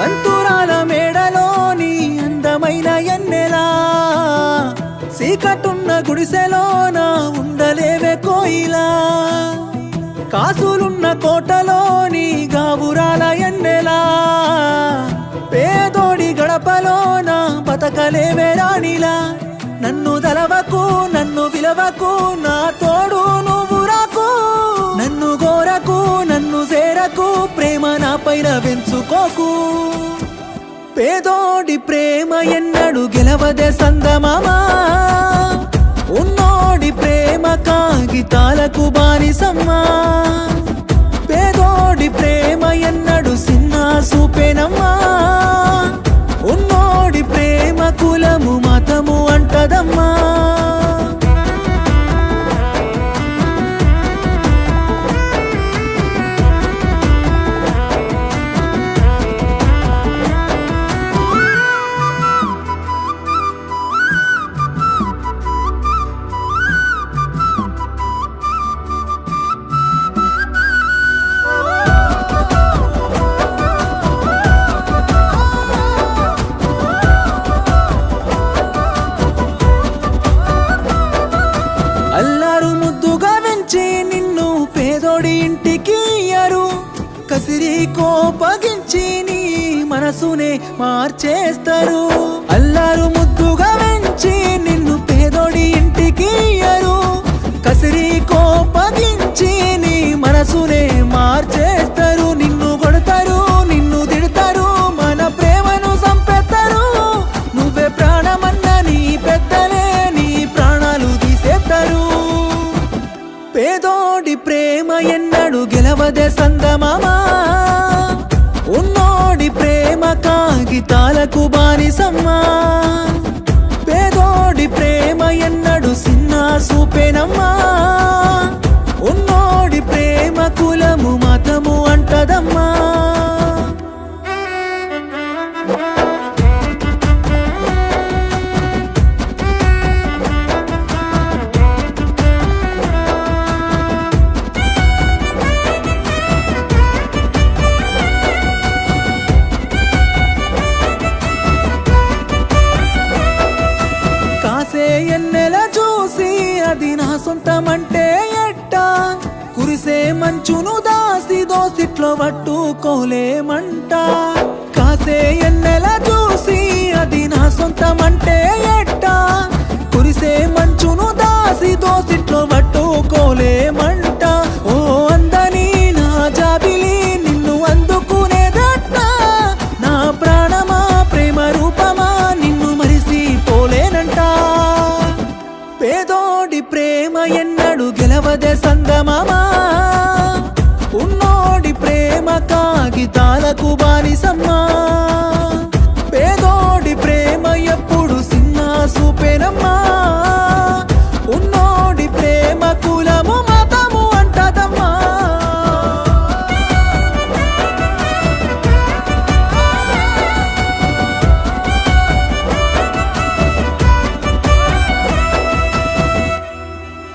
అంతురాల మేడలోని అందమైన ఎన్నెలా సీకటున్న గుడిసెలోన ఉండలేవే కోయిలా కాసులున్న కోటలోని గావురాల ఎన్నెలా పేదోడి గడపలోన బతకలేవే రాణిలా నన్ను దలవకు నన్ను విలవకు నా తోడు నువ్వు రాకు నన్ను గోరకు నన్ను చేరకు ప్రేమ నా పైన పెంచుకోకు పేదోడి ప్రేమ ఎన్నడు గెలవదే సందమామా ఉన్నోడి ప్రేమ కాగితాలకు బానిసమ్మా పేదోడి ప్రేమ ఎన్నడు సిన్న సూపేనమ్మా ఉన్నోడి ప్రేమ కులము మతము అంటదమ్మా నిన్ను పేదోడి ఇంటికి ఇయ్యరు కసిరి కోపగించి నీ మనసునే మార్చేస్తారు అల్లారు ముద్దుగా వెంచి నిన్ను పేదోడి ఇంటికి ఇయ్యరు కసిరి కోపగించి నీ మనసునే మార్చేస్తారు నిన్ను కొడతారు నిన్ను తిడతారు మన ప్రేమను సంపెత్తారు నువ్వే ప్రాణమన్న నీ పెద్దలే నీ ప్రాణాలు తీసేస్తారు పేదోడి ప్రేమ ఎన్నడు గెలవదే సందమామా ఉన్నోడి ప్రేమ కాగితాలకు బానిసమ్మా పేదోడి ప్రేమ ఎన్నడు సిన్న సూపేనమ్మా ఉన్నోడి ప్రేమ కులము మతము అంటదమ్మా ఎన్నెల చూసి అది నా సొంతమంటే ఎట్టా కురిసే మంచును దాసి దోసిట్లో పట్టుకోలేమంట కాసే ఎన్నెల చూసి అది నా సొంతమంటే ఎట్టా కురిసే మంచును దాసి దోసిట్లో పట్టుకోలేమంట ఓ అందని నా జాబిలి నిన్ను అందుకునేదట్ట నా ప్రాణమా ప్రేమ రూపమా నిన్ను మరిసి పోలేనంట పేదోడి ప్రేమ ఎన్నడు గెలవదే సందమామా ఉన్నోడి ప్రేమ కాగితాలకు బానిసమ్మా పేదోడి ప్రేమ ఎప్పుడు సిన్న సూపేనమ్మా ఉన్నోడి ప్రేమ కులము మతము అంటదమ్మా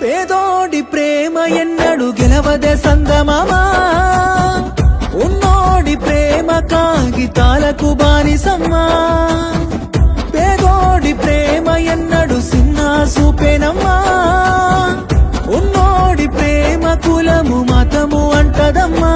పేదోడి ప్రేమ ఎన్నడు గెలవదే సందమామా ఉన్నోడి ప్రేమ కాగితాలకు బానిసమ్మా పేదోడి ప్రేమ ఎన్నడు సిన్న సూపేనమ్మా ఉన్నోడి ప్రేమ కులము మతము అంటదమ్మా